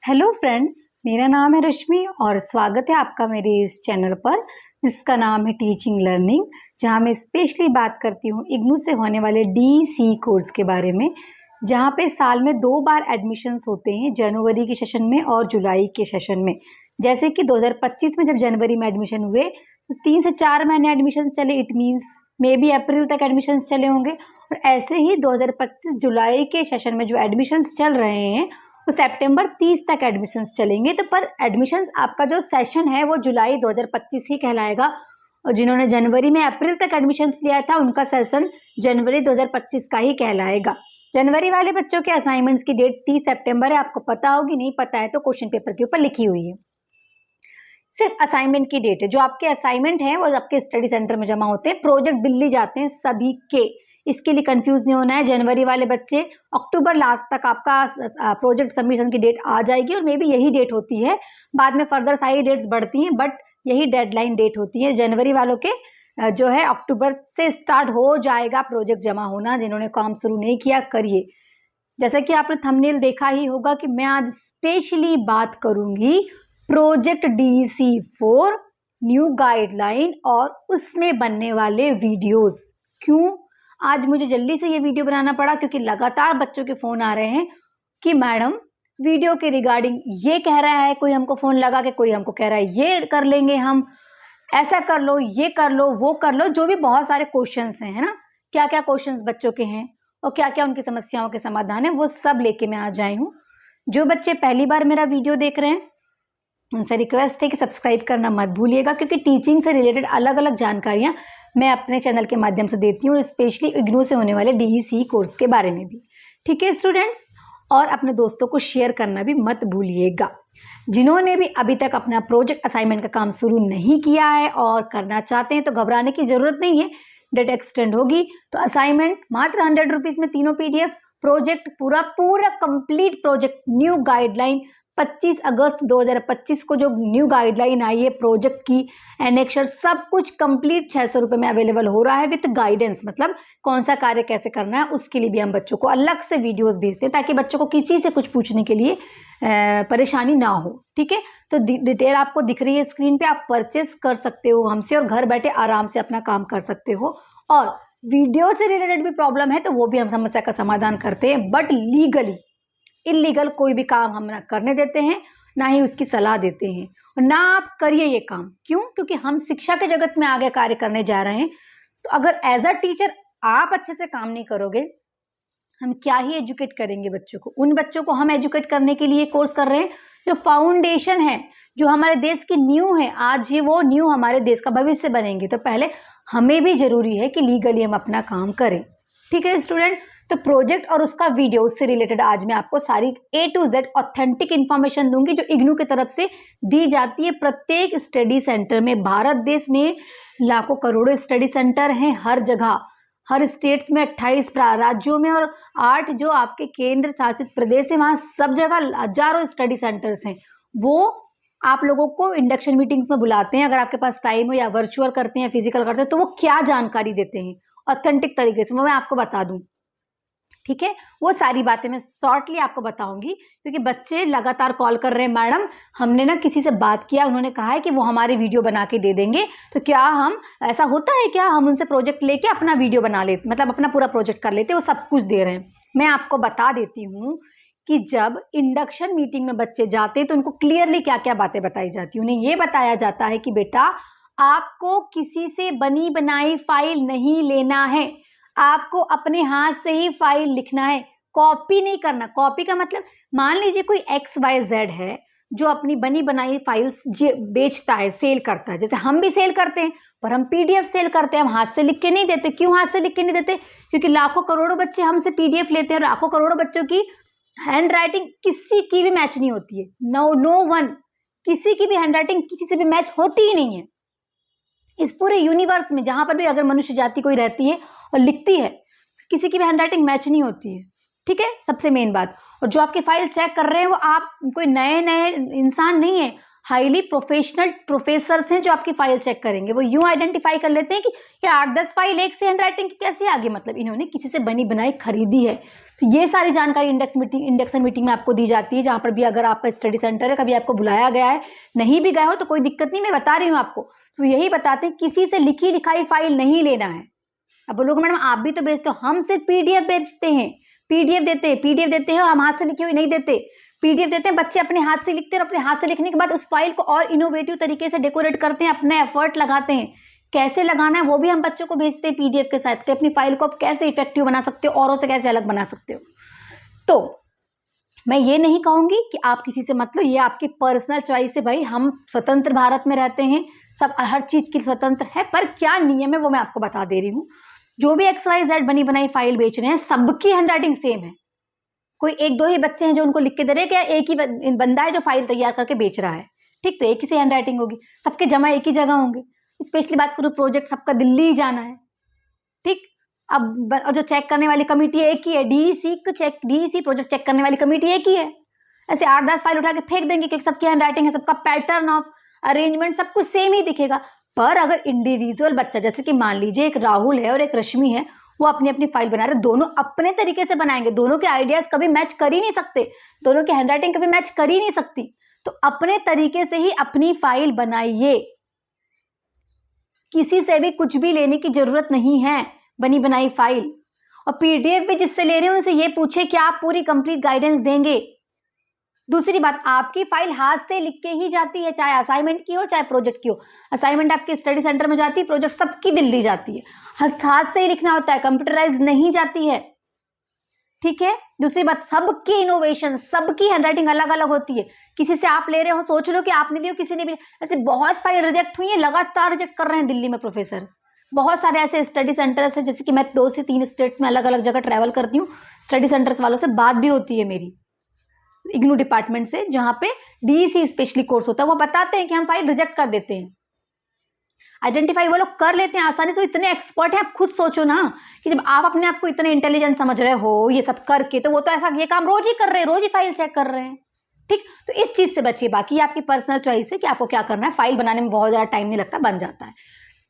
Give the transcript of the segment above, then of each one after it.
Hello friends, मेरा नाम है रश्मि और स्वागत है आपका मेरे इस चैनल पर जिसका नाम है टीचिंग लर्निंग, जहां मैं स्पेशली बात करती हूं इग्नू से होने वाले डीसी कोर्स के बारे में, जहां पे साल में 2 बार एडमिशन्स होते हैं, जनवरी के सेशन में और जुलाई के सेशन में। जैसे कि 2025 में जब जनवरी में एडमिशन हुए तो 3 से 4 महीने एडमिशन्स चले, इट मीन्स मे बी अप्रैल तक एडमिशन्स चले होंगे। और ऐसे ही 2025 जुलाई के सेशन में जो एडमिशन्स चल रहे हैं तो सितंबर 30 तक एडमिशन्स चलेंगे। तो पर एडमिशन्स आपका जो सेशन है वो जुलाई 2025 ही कहलाएगा, और जिन्होंने जनवरी में अप्रैल तक एडमिशन्स लिया था उनका सेशन जनवरी 2025 का ही कहलाएगा। जनवरी वाले बच्चों के असाइनमेंट्स की डेट 30 सितंबर है, आपको पता होगी, नहीं पता है तो क्वेश्चन पेपर के ऊपर लिखी हुई है। सिर्फ असाइनमेंट की डेट है, जो आपके असाइनमेंट हैं वो आपके स्टडी सेंटर में जमा होते हैं, प्रोजेक्ट दिल्ली जाते हैं सभी के। इसके लिए कंफ्यूज नहीं होना है। जनवरी वाले बच्चे, अक्टूबर लास्ट तक आपका प्रोजेक्ट सबमिशन की डेट आ जाएगी और मे बी यही डेट होती है, बाद में फर्दर सारी डेट्स बढ़ती हैं, बट यही डेडलाइन डेट होती है। जनवरी वालों के जो है अक्टूबर से स्टार्ट हो जाएगा प्रोजेक्ट जमा होना। जिन्होंने काम शुरू नहीं किया करिए। जैसा कि आपने थंबनेल देखा ही होगा कि मैं आज स्पेशली बात करूंगी प्रोजेक्ट DC4 न्यू गाइडलाइन और उसमें बनने वाले वीडियोस। क्यों आज मुझे जल्दी से ये वीडियो बनाना पड़ा? क्योंकि लगातार बच्चों के फोन आ रहे हैं कि मैडम वीडियो के रिगार्डिंग ये कह रहा है, कोई हमको फोन लगा के कोई हमको कह रहा है ये कर लेंगे हम, ऐसा कर लो, ये कर लो, वो कर लो, जो भी बहुत सारे क्वेश्चंस हैं, है ना। क्या क्या क्वेश्चंस बच्चों के हैं और क्या क्या उनकी समस्याओं के समाधान है, वो सब लेके मैं आज आई हूँ। जो बच्चे पहली बार मेरा वीडियो देख रहे हैं उनसे रिक्वेस्ट है कि सब्सक्राइब करना मत भूलिएगा, क्योंकि टीचिंग से रिलेटेड अलग अलग जानकारियां मैं अपने चैनल के माध्यम से देती हूँ, स्पेशली इग्नू से होने वाले DEC कोर्स के बारे में भी। ठीक है स्टूडेंट्स, और अपने दोस्तों को शेयर करना भी मत भूलिएगा। जिन्होंने भी अभी तक अपना प्रोजेक्ट असाइनमेंट का काम शुरू नहीं किया है और करना चाहते हैं तो घबराने की जरूरत नहीं है, डेट एक्सटेंड होगी तो असाइनमेंट मात्र 100 रुपीज में तीनों PDF, प्रोजेक्ट पूरा कंप्लीट प्रोजेक्ट न्यू गाइडलाइन 25 अगस्त 2025 को जो न्यू गाइडलाइन आई है प्रोजेक्ट की, एनेक्सर सब कुछ कंप्लीट 600 रुपये में अवेलेबल हो रहा है विद गाइडेंस। मतलब कौन सा कार्य कैसे करना है उसके लिए भी हम बच्चों को अलग से वीडियोस भेजते हैं, ताकि बच्चों को किसी से कुछ पूछने के लिए परेशानी ना हो। ठीक है, तो डिटेल आपको दिख रही है स्क्रीन पे, आप परचेस कर सकते हो हमसे और घर बैठे आराम से अपना काम कर सकते हो। और वीडियो से रिलेटेड भी प्रॉब्लम है तो वो भी हम समस्या का समाधान करते हैं, बट लीगली। इलीगल कोई भी काम हम ना करने देते हैं, ना ही उसकी सलाह देते हैं, और ना आप करिए ये काम। क्यों? क्योंकि हम शिक्षा के जगत में आगे कार्य करने जा रहे हैं। तो अगर एज अ टीचर आप अच्छे से काम नहीं करोगे, हम क्या ही एजुकेट करेंगे बच्चों को। उन बच्चों को हम एजुकेट करने के लिए कोर्स कर रहे हैं जो फाउंडेशन है, जो हमारे देश की न्यू है। आज ही वो न्यू हमारे देश का भविष्य बनेंगे, तो पहले हमें भी जरूरी है कि लीगली हम अपना काम करें। ठीक है स्टूडेंट, तो प्रोजेक्ट और उसका वीडियो, उससे रिलेटेड आज मैं आपको सारी A to Z authentic information दूंगी, जो इग्नू की तरफ से दी जाती है प्रत्येक स्टडी सेंटर में। भारत देश में लाखों करोड़ों स्टडी सेंटर हैं, हर जगह, हर स्टेट्स में 28 राज्यों में और 8 जो आपके केंद्र शासित प्रदेश है, वहां सब जगह हजारों स्टडी सेंटर्स हैं। वो आप लोगों को इंडक्शन मीटिंग्स में बुलाते हैं, अगर आपके पास टाइम हो, या वर्चुअल करते हैं, फिजिकल करते हैं, तो वो क्या जानकारी देते हैं ऑथेंटिक तरीके से, वो मैं आपको बता दूं। ठीक है, वो सारी बातें मैं शॉर्टली आपको बताऊंगी, क्योंकि बच्चे लगातार कॉल कर रहे हैं, मैडम हमने ना किसी से बात किया, उन्होंने कहा है कि वो हमारे वीडियो बना के दे देंगे, तो क्या हम, ऐसा होता है क्या, हम उनसे प्रोजेक्ट लेके अपना वीडियो बना लेते, मतलब अपना पूरा प्रोजेक्ट कर लेते, वो सब कुछ दे रहे हैं। मैं आपको बता देती हूँ कि जब इंडक्शन मीटिंग में बच्चे जाते हैं तो उनको क्लियरली क्या क्या बातें बताई जाती है। उन्हें ये बताया जाता है कि बेटा आपको किसी से बनी बनाई फाइल नहीं लेना है, आपको अपने हाथ से ही फाइल लिखना है, कॉपी नहीं करना। कॉपी का मतलब, मान लीजिए कोई XYZ है जो अपनी बनी बनाई फाइल्स बेचता है, सेल करता है, जैसे हम भी सेल करते हैं, पर हम PDF सेल करते हैं, हम हाथ से लिख के नहीं देते। क्यों हाथ से लिख के नहीं देते? क्योंकि लाखों करोड़ों बच्चे हमसे PDF लेते हैं और लाखों करोड़ों बच्चों की हैंड राइटिंग किसी की भी मैच नहीं होती है। नो वन, किसी की भी हैंड राइटिंग किसी से भी मैच होती ही नहीं है इस पूरे यूनिवर्स में। जहां पर भी अगर मनुष्य जाति कोई रहती है और लिखती है, किसी की भी हैंड राइटिंग मैच नहीं होती है। ठीक है, सबसे मेन बात। और जो आपकी फाइल चेक कर रहे हैं वो आप कोई नए इंसान नहीं है, हाईली प्रोफेशनल प्रोफेसर्स हैं जो आपकी फाइल चेक करेंगे। वो यूं आइडेंटिफाई कर लेते हैं कि ये 8-10 फाइल एक से हैंडराइटिंग की कैसे आ गई, मतलब इन्होंने किसी से बनी बनाई खरीदी है। तो ये सारी जानकारी इंडक्शन मीटिंग में आपको दी जाती है, जहाँ पर भी अगर आपका स्टडी सेंटर है, कभी आपको बुलाया गया है, नहीं भी गए हो तो कोई दिक्कत नहीं, मैं बता रही हूँ आपको। तो यही बताते हैं किसी से लिखी लिखाई फाइल नहीं लेना है। अब बोलोगे मैडम आप भी तो बेचते हो, हम सिर्फ पीडीएफ बेचते हैं, पीडीएफ देते हैं और हम हाथ से लिखी हुई नहीं देते। पीडीएफ देते हैं, बच्चे अपने हाथ से लिखते हैं और अपने हाथ से लिखने के बाद उस फाइल को और इनोवेटिव तरीके से डेकोरेट करते हैं, अपना एफर्ट लगाते हैं। कैसे लगाना है वो भी हम बच्चों को भेजते हैं पीडीएफ के साथ कि अपनी फाइल को आप कैसे इफेक्टिव बना सकते हो, औरों से कैसे अलग बना सकते हो। तो मैं ये नहीं कहूंगी कि आप किसी से मत लो, ये आपकी पर्सनल चॉइस है भाई। हम स्वतंत्र भारत में रहते हैं, सब हर चीज की स्वतंत्र है, पर क्या नियम है वो मैं आपको बता दे रही हूँ। जो भी XYZ बनी बनाई फाइल बेच रहे हैं, सबकी हैंडराइटिंग सेम है। कोई एक दो ही बच्चे हैं जो उनको लिख के दे रहे हैं, क्या एक ही बंदा है जो फाइल तैयार करके बेच रहा है, ठीक, तो एक ही से हैंडराइटिंग होगी, सबके जमा एक ही जगह होंगे। स्पेशली बात करूँ, प्रोजेक्ट सबका दिल्ली ही जाना है, ठीक। अब और जो चेक करने वाली कमेटी एक ही है, डीईसी प्रोजेक्ट चेक करने वाली कमेटी एक ही है। ऐसे 8-10 फाइल उठा के फेंक देंगे क्योंकि सबकी हैंडराइटिंग है, सबका पैटर्न ऑफ अरेंजमेंट सब कुछ सेम ही दिखेगा। पर अगर इंडिविजुअल बच्चा, जैसे कि मान लीजिए एक राहुल है और एक रश्मि है, वो अपनी अपनी फाइल बना रहे, दोनों अपने तरीके से बनाएंगे, दोनों के आइडियाज कभी मैच कर ही नहीं सकते, दोनों की हैंडराइटिंग कभी मैच कर ही नहीं सकती। तो अपने तरीके से ही अपनी फाइल बनाइए, किसी से भी कुछ भी लेने की जरूरत नहीं है, बनी बनाई फाइल। और पीडीएफ भी जिससे ले रहे हो उनसे ये पूछे कि आप पूरी कंप्लीट गाइडेंस देंगे। दूसरी बात, आपकी फाइल हाथ से लिख के ही जाती है, चाहे असाइनमेंट की हो चाहे प्रोजेक्ट की हो। असाइनमेंट आपके स्टडी सेंटर में जाती है, प्रोजेक्ट सबकी दिल्ली जाती है, हाथ से ही लिखना होता है, कंप्यूटराइज नहीं जाती है, ठीक है। दूसरी बात, सबकी इनोवेशन, सबकी हैंडराइटिंग अलग अलग होती है। किसी से आप ले रहे हो, सोच लो कि आपने लिया, किसी ने भी, ऐसे बहुत फाइल रिजेक्ट हुई है, लगातार रिजेक्ट कर रहे हैं दिल्ली में प्रोफेसर। बहुत सारे ऐसे स्टडी सेंटर्स है, जैसे कि मैं 2 से 3 स्टेट्स में अलग अलग जगह ट्रैवल करती हूँ, स्टडी सेंटर्स वालों से बात भी होती है मेरी इग्नू डिपार्टमेंट से, जहां पे डीईसी स्पेशली कोर्स होता है। वो बताते हैं कि हम फाइल रिजेक्ट कर देते हैं, आइडेंटिफाई वो लोग कर लेते हैं आसानी से, इतने एक्सपर्ट हैं। आप खुद सोचो ना कि जब आप अपने आप को इतने इंटेलिजेंट समझ रहे हो ये सब करके, तो वो तो ऐसा ये काम रोज ही कर रहे हैं, रोज ही फाइल चेक कर रहे हैं, ठीक। तो इस चीज से बचिए, बाकी आपकी पर्सनल चॉइस है कि आपको क्या करना है। फाइल बनाने में बहुत ज्यादा टाइम नहीं लगता, बन जाता है।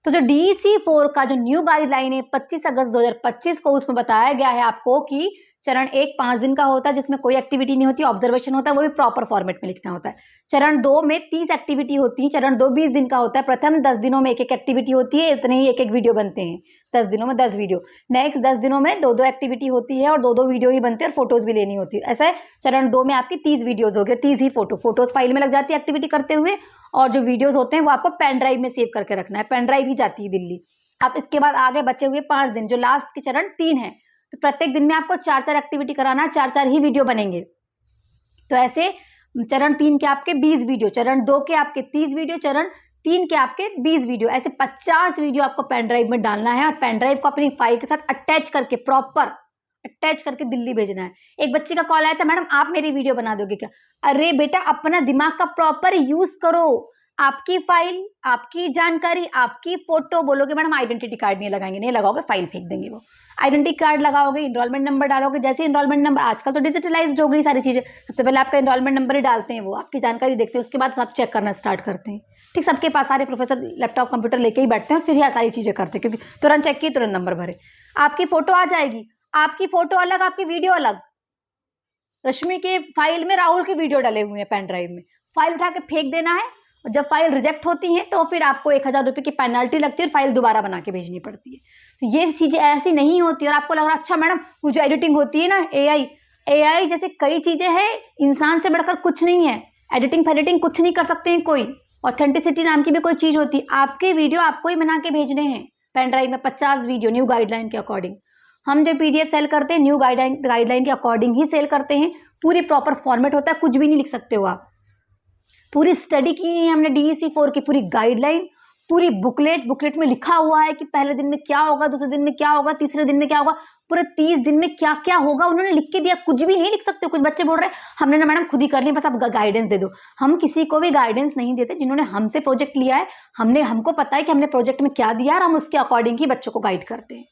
तो जो DEC 4 का जो न्यू गाइडलाइन है 25 अगस्त 2025 को, उसमें बताया गया है आपको कि चरण 1 5 दिन का होता है, जिसमें कोई एक्टिविटी नहीं होती, ऑब्जर्वेशन होता है, वो भी प्रॉपर फॉर्मेट में लिखना होता है। चरण 2 में 30 एक्टिविटी होती है, चरण 2 20 दिन का होता है। प्रथम 10 दिनों में एक एक एक्टिविटी होती है, उतने ही एक एक वीडियो बनते हैं, 10 दिनों में 10 वीडियो। नेक्स्ट 10 दिनों में 2-2 एक्टिविटी होती है और 2-2 वीडियो ही बनते हैं और फोटोज भी लेनी होती है। ऐसा चरण 2 में आपकी 30 वीडियोज हो गए, 30 ही फोटोज फाइल में लग जाती है एक्टिविटी करते हुए, और जो वीडियोज होते हैं वो आपको पेन ड्राइव में सेव करके रखना है, पेन ड्राइव ही जाती है दिल्ली। अब इसके बाद आगे बचे हुए 5 दिन, जो लास्ट के चरण 3 है, तो प्रत्येक दिन में आपको 4-4 एक्टिविटी कराना है, 4-4 ही वीडियो बनेंगे। तो ऐसे चरण 3 के आपके 20 वीडियो, चरण 2 के आपके 30 वीडियो, चरण 3 के आपके 20 वीडियो, ऐसे 50 वीडियो आपको पेन ड्राइव में डालना है और पेन ड्राइव को अपनी फाइल के साथ अटैच करके, प्रॉपर अटैच करके दिल्ली भेजना है। एक बच्चे का कॉल आया था, मैडम आप मेरी वीडियो बना दोगे क्या? अरे बेटा, अपना दिमाग का प्रॉपर यूज करो। आपकी फाइल, आपकी जानकारी, आपकी फोटो, बोलोगे मैडम आइडेंटिटी कार्ड नहीं लगाएंगे, नहीं लगाओगे फाइल फेंक देंगे वो। आइडेंटिटी कार्ड लगाओगे, इनरोलमेंट नंबर डालोगे, जैसे इनरोलमेंट नंबर, आजकल तो डिजिटलाइज्ड हो गई सारी चीजें, सबसे पहले आपका इनरोलमेंट नंबर ही डालते हैं, वो आपकी जानकारी देखते हैं, उसके बाद सब चेक करना स्टार्ट करते हैं, ठीक। सबके पास सारे प्रोफेसर लैपटॉप कंप्यूटर लेके ही बैठते हैं, फिर ये सारी चीजें करते हैं, क्योंकि तुरंत चेक किए तुरंत नंबर भरे। आपकी फोटो आ जाएगी, आपकी फोटो अलग, आपकी वीडियो अलग। रश्मि के फाइल में राहुल की वीडियो डले हुए हैं पेन ड्राइव में, फाइल उठा के फेंक देना है। और जब फाइल रिजेक्ट होती है तो फिर आपको 1000 रुपये की पेनल्टी लगती है और फाइल दोबारा बना के भेजनी पड़ती है। तो ये चीजें ऐसी नहीं होती। और आपको लग रहा है अच्छा मैडम वो जो एडिटिंग होती है ना, एआई जैसे कई चीजें हैं, इंसान से बढ़कर कुछ नहीं है। एडिटिंग फेडिटिंग कुछ नहीं कर सकते हैं कोई। ऑथेंटिसिटी नाम की भी कोई चीज होती है। आपके वीडियो आपको ही बना के भेजने हैं पेन ड्राइव में, 50 वीडियो न्यू गाइडलाइन के अकॉर्डिंग। हम जो PDF सेल करते हैं न्यू गाइडलाइन के अकॉर्डिंग ही सेल करते हैं। पूरी प्रॉपर फॉर्मेट होता है, कुछ भी नहीं लिख सकते हो आप। पूरी स्टडी की है हमने DEC 4 की पूरी गाइडलाइन, पूरी बुकलेट में लिखा हुआ है कि पहले दिन में क्या होगा, दूसरे दिन में क्या होगा, तीसरे दिन में क्या होगा, पूरे 30 दिन में क्या क्या होगा उन्होंने लिख के दिया। कुछ भी नहीं लिख सकते। कुछ बच्चे बोल रहे हैं हमने ना मैडम खुद ही कर ली, बस आप गाइडेंस दे दो। हम किसी को भी गाइडेंस नहीं देते। जिन्होंने हमसे प्रोजेक्ट लिया है, हमको पता है कि हमने प्रोजेक्ट में क्या दिया है और हम उसके अकॉर्डिंग ही बच्चों को गाइड करते हैं,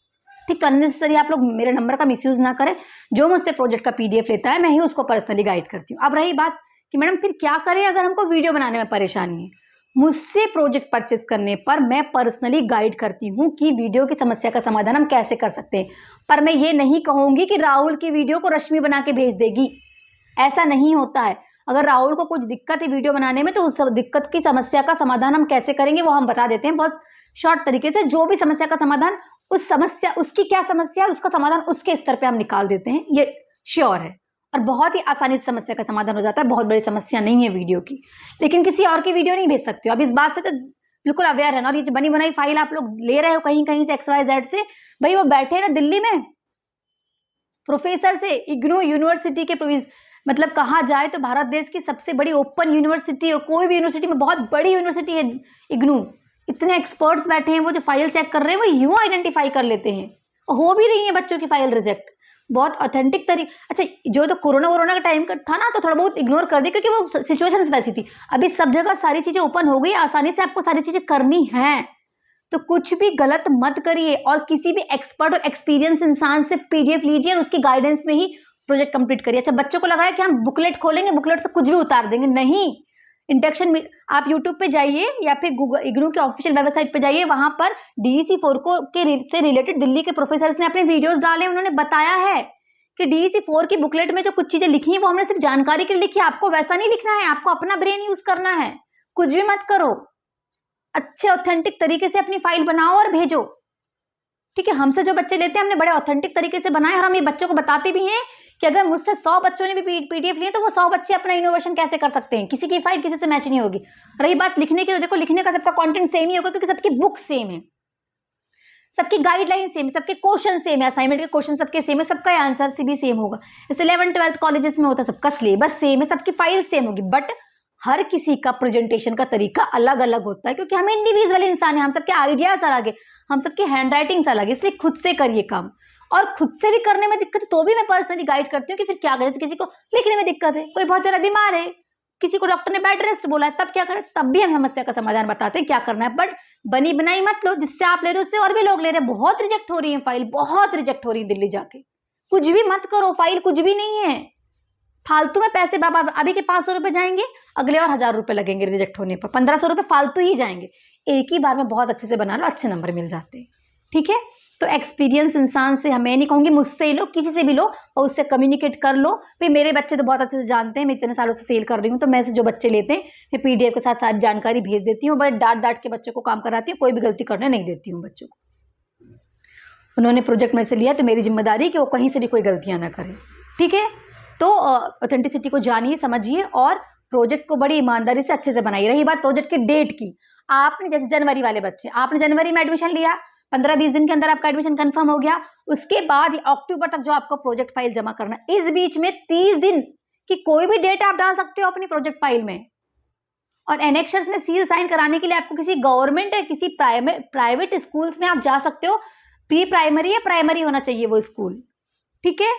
ठीक। तो अननेसेसरी आप लोग मेरे नंबर का मिसयूज ना करें। जो मुझसे प्रोजेक्ट का PDF लेता है मैं ही उसको पर्सनली गाइड करती हूँ। अब रही बात कि मैडम फिर क्या करें अगर हमको वीडियो बनाने में परेशानी है। मुझसे प्रोजेक्ट परचेस करने पर मैं पर्सनली गाइड करती हूँ कि वीडियो की समस्या का समाधान हम कैसे कर सकते हैं, पर मैं ये नहीं कहूंगी कि राहुल की वीडियो को रश्मि बना के भेज देगी, ऐसा नहीं होता है। अगर राहुल को कुछ दिक्कत है वीडियो बनाने में तो उस दिक्कत की समस्या का समाधान हम कैसे करेंगे वो हम बता देते हैं बहुत शॉर्ट तरीके से। जो भी समस्या का समाधान, उस समस्या, उसकी क्या समस्या है उसका समाधान उसके स्तर पे हम निकाल देते हैं, ये श्योर है। और बहुत ही आसानी से समस्या का समाधान हो जाता है, बहुत बड़ी समस्या नहीं है वीडियो की। लेकिन किसी और की वीडियो नहीं भेज सकते हो, अब इस बात से तो बिल्कुल अवेयर है ना। और ये बनी बनाई फाइल आप लोग ले रहे हो कहीं कहीं से XYZ से, भाई वो बैठे ना दिल्ली में प्रोफेसर से, इग्नू यूनिवर्सिटी के मतलब कहा जाए तो भारत देश की सबसे बड़ी ओपन यूनिवर्सिटी है, कोई भी यूनिवर्सिटी में बहुत बड़ी यूनिवर्सिटी है इग्नू। इतने एक्सपर्ट्स बैठे हैं, वो जो फाइल चेक कर रहे हैं वो यूं आइडेंटिफाई कर लेते हैं, हो भी रही है बच्चों की फाइल रिजेक्ट बहुत ऑथेंटिक तरीके। अच्छा, जो तो कोरोना का टाइम था ना तो थोड़ा बहुत इग्नोर कर दिया क्योंकि वो सिचुएशन वैसी थी। अभी सब जगह सारी चीजें ओपन हो गई, आसानी से आपको सारी चीजें करनी है, तो कुछ भी गलत मत करिए। और किसी भी एक्सपर्ट और एक्सपीरियंस इंसान से PDF लीजिए और उसकी गाइडेंस में ही प्रोजेक्ट कंप्लीट करिए। अच्छा, बच्चों को लगाया कि हम बुकलेट खोलेंगे, बुकलेट से कुछ भी उतार देंगे, नहीं। इंडक्शन में आप यूट्यूब पे जाइए या फिर गूगल इग्नू के ऑफिशियल वेबसाइट पे जाइए, वहां पर DEC4 को से रिलेटेड दिल्ली के प्रोफेसर्स ने अपने वीडियोस डाले, उन्होंने बताया है कि DEC4 की बुकलेट में जो कुछ चीजें लिखी हैं वो हमने सिर्फ जानकारी के लिए लिखी है, आपको वैसा नहीं लिखना है, आपको अपना ब्रेन यूज करना है, कुछ भी मत करो, अच्छे ऑथेंटिक तरीके से अपनी फाइल बनाओ और भेजो, ठीक है। हमसे जो बच्चे लेते हैं हमने बड़े ऑथेंटिक तरीके से बनाए और हम ये बच्चों को बताते भी हैं कि अगर मुझसे 100 बच्चों ने भी PDF लिए तो वो 100 बच्चे अपना इनोवेशन कैसे कर सकते हैं, किसी की फाइल किसी से मैच नहीं होगी। रही बात लिखने की, तो देखो लिखने का सबका कंटेंट सेम ही होगा क्योंकि सबकी बुक सेम है, सबकी गाइडलाइन सेम है, सबके क्वेश्चन सेम है, असाइनमेंट के क्वेश्चन सबके सेम है, सबका आंसर से भी सेम होगा। जैसे 11th 12th कॉलेजेस में होता है, सबका सिलेबस सेम है, सबकी फाइल सेम होगी, बट हर किसी का प्रेजेंटेशन का तरीका अलग अलग होता है क्योंकि हम इंडिविजुअल इंसान हैं, हम सबके आइडियाज अलग है, हम सबकी हैंड राइटिंग्स अलग है। इसलिए खुद से करिए काम, और खुद से भी करने में दिक्कत है तो भी मैं पर्सनली गाइड करती हूँ कि फिर क्या करें। किसी को लिखने में दिक्कत है, कोई बहुत ज्यादा बीमार है, किसी को डॉक्टर ने बेड रेस्ट बोला है, तब क्या करें, तब भी हम समस्या का समाधान बताते हैं क्या करना है। बट बनी बनाई मत लो, जिससे आप ले रहे हो उससे और भी लोग ले रहे हैं। बहुत रिजेक्ट हो रही है फाइल, बहुत रिजेक्ट हो रही है दिल्ली जाके। कुछ भी मत करो, फाइल कुछ भी नहीं है, फालतू में पैसे बाबा। अभी के 500 रुपए जाएंगे, अगले और 1000 रुपए लगेंगे रिजेक्ट होने पर, 1500 रुपए फालतू ही जाएंगे। एक ही बार में बहुत अच्छे से बना लो, अच्छे नंबर मिल जाते हैं, ठीक है। तो एक्सपीरियंस इंसान से, मैं नहीं कहूंगी मुझसे ही लो, किसी से भी लो और उससे कम्युनिकेट कर लो। भाई मेरे बच्चे तो बहुत अच्छे से जानते हैं, मैं इतने सालों से सेल कर रही हूँ, तो मैं से जो बच्चे लेते हैं मैं PDF के साथ साथ जानकारी भेज देती हूँ, बट डांट के बच्चों को काम कराती हूँ, कोई भी गलती करने नहीं देती हूँ बच्चों को। उन्होंने प्रोजेक्ट मेरे से लिया तो मेरी जिम्मेदारी कि वो कहीं से भी कोई गलतियां ना करें, ठीक है। तो ऑथेंटिसिटी को जानिए, समझिए और प्रोजेक्ट को बड़ी ईमानदारी से अच्छे से बनाइए। रही बात प्रोजेक्ट की डेट की, आपने जैसे जनवरी वाले बच्चे, आपने जनवरी में एडमिशन लिया, 15-20 दिन के अंदर आपका एडमिशन कंफर्म हो गया, उसके बाद अक्टूबर तक जो आपको प्रोजेक्ट फाइल जमा करना है, इस बीच में 30 दिन की कोई भी डेट आप डाल सकते हो अपनी प्रोजेक्ट फाइल में। और एनेक्शर्स में सील साइन कराने के लिए आपको किसी गवर्नमेंट या किसी प्राइवेट स्कूल्स में आप जा सकते हो, प्री प्राइमरी या प्राइमरी होना चाहिए वो स्कूल, ठीक है।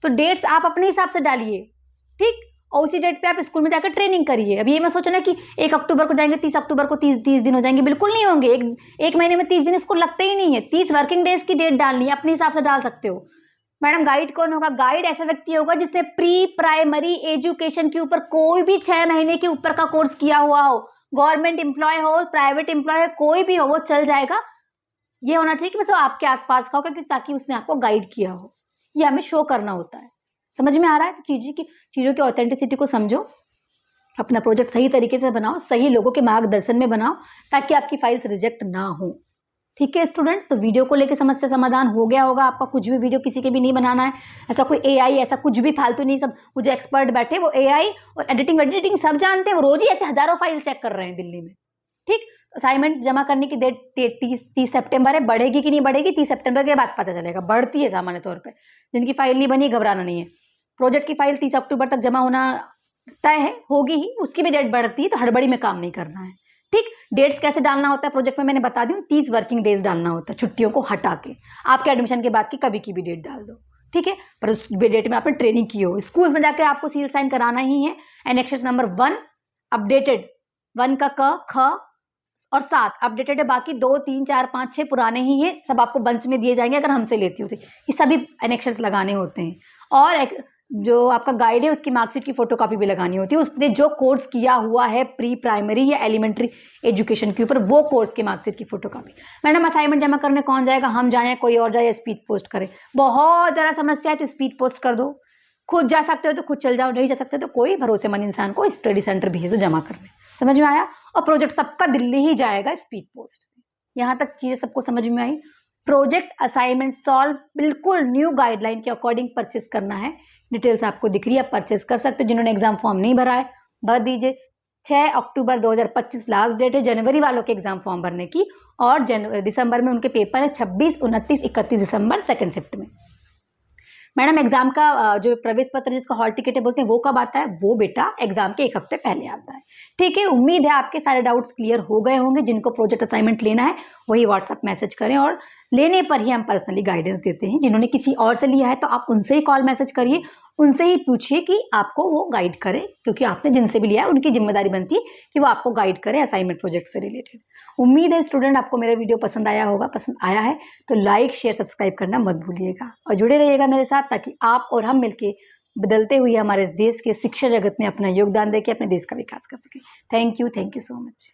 तो डेट्स आप अपने हिसाब से डालिए, ठीक, और उसी डेट पे आप स्कूल में जाकर ट्रेनिंग करिए। अब ये मैं सोचना कि 1 अक्टूबर को जाएंगे, 30 अक्टूबर को 30 दिन हो जाएंगे, बिल्कुल नहीं होंगे। एक महीने में 30 दिन स्कूल लगते ही नहीं है। 30 वर्किंग डेज की डेट डालनी है, अपने हिसाब से डाल सकते हो। मैडम गाइड कौन होगा? गाइड ऐसा व्यक्ति होगा जिसने प्री प्राइमरी एजुकेशन के ऊपर कोई भी 6 महीने के ऊपर का कोर्स किया हुआ हो, गवर्नमेंट एम्प्लॉय हो, प्राइवेट एम्प्लॉय हो, कोई भी हो, वो चल जाएगा। ये होना चाहिए कि मतलब आपके आसपास का हो, क्योंकि ताकि उसने आपको गाइड किया हो, ये हमें शो करना होता है। समझ में आ रहा है? तो चीजों की ऑथेंटिसिटी को समझो, अपना प्रोजेक्ट सही तरीके से बनाओ, सही लोगों के मार्गदर्शन में बनाओ, ताकि आपकी फाइल्स रिजेक्ट ना हो, ठीक है स्टूडेंट्स। तो वीडियो को लेकर समस्या समाधान हो गया होगा आपका। कुछ भी वीडियो किसी के भी नहीं बनाना है, ऐसा कोई AI ऐसा कुछ भी फालतू नहीं। सब वो जो एक्सपर्ट बैठे वो AI और एडिटिंग सब जानते हैं, वो रोज ही ऐसे हजारों फाइल चेक कर रहे हैं दिल्ली में, ठीक। असाइनमेंट जमा करने की डेट 30 सितंबर है, बढ़ेगी कि नहीं बढ़ेगी 30 सितंबर के बाद पता चलेगा। बढ़ती है सामान्य तौर पर, जिनकी फाइल नहीं बनी घबराना नहीं है। प्रोजेक्ट की फाइल 30 अक्टूबर तक जमा होना तय है, होगी ही, उसकी भी डेट बढ़ती है, तो हड़बड़ी में काम नहीं करना है, ठीक। डेट्स कैसे डालना होता है प्रोजेक्ट में मैंने बता दी, 30 वर्किंग डेज डालना होता है, छुट्टियों को हटा के। आपके एडमिशन के बाद की कभी की भी डेट डाल दो, ठीक है। पर उस डेट में आपने ट्रेनिंग की हो, स्कूल्स में जाके आपको सील साइन कराना ही है। एनेक्सेस नंबर 1 अपडेटेड, 1 का क, ख और 7 अपडेटेड है, बाकी 2 3 4 5 6 पुराने ही हैं, सब आपको बंच में दिए जाएंगे अगर हमसे लेती होती। ये सभी एनेक्सेस लगाने होते हैं। और जो आपका गाइड है उसकी मार्कशीट की फोटोकॉपी भी लगानी होती है। उसने जो कोर्स किया हुआ है प्री प्राइमरी या एलिमेंट्री एजुकेशन के ऊपर, वो कोर्स की मार्कशीट की फोटोकॉपी। मैडम असाइनमेंट जमा करने कौन जाएगा? हम जाएं, कोई और जाए, स्पीड पोस्ट करें? बहुत ज़्यादा समस्या है तो स्पीड पोस्ट कर दो। खुद जा सकते हो तो खुद चल जाओ, नहीं जा सकते तो कोई भरोसेमंद इंसान को स्टडी सेंटर भेज दो जमा करने। समझ में आया? और प्रोजेक्ट सबका दिल्ली ही जाएगा स्पीड पोस्ट से। यहाँ तक चीज़ें सबको समझ में आई? प्रोजेक्ट असाइनमेंट सॉल्व बिल्कुल न्यू गाइडलाइन के अकॉर्डिंग परचेस करना है। डिटेल्स आपको दिख रही है, आप परचेस कर सकते हो। जिन्होंने एग्जाम फॉर्म नहीं भरा है भर दीजिए। 6 अक्टूबर 2025 लास्ट डेट है जनवरी वालों के एग्जाम फॉर्म भरने की, और दिसंबर में उनके पेपर है 26, 29, 31 दिसंबर सेकेंड शिफ्ट में। मैडम एग्जाम का जो प्रवेश पत्र जिसका हॉल टिकट है बोलते हैं, वो कब आता है? वो बेटा एग्जाम के 1 हफ्ते पहले आता है। ठीक है, उम्मीद है आपके सारे डाउट्स क्लियर हो गए होंगे। जिनको प्रोजेक्ट असाइनमेंट लेना है वही व्हाट्सएप मैसेज करें, और लेने पर ही हम पर्सनली गाइडेंस देते हैं। जिन्होंने किसी और से लिया है तो आप उनसे ही कॉल मैसेज करिए, उनसे ही पूछिए कि आपको वो गाइड करें, क्योंकि आपने जिनसे भी लिया है उनकी जिम्मेदारी बनती है कि वो आपको गाइड करें असाइनमेंट प्रोजेक्ट से रिलेटेड। उम्मीद है स्टूडेंट आपको मेरा वीडियो पसंद आया होगा। पसंद आया है तो लाइक शेयर सब्सक्राइब करना मत भूलिएगा, और जुड़े रहिएगा मेरे साथ, ताकि आप और हम मिलके बदलते हुए हमारे देश के शिक्षा जगत में अपना योगदान देके अपने देश का विकास कर सकें। Thank you so much.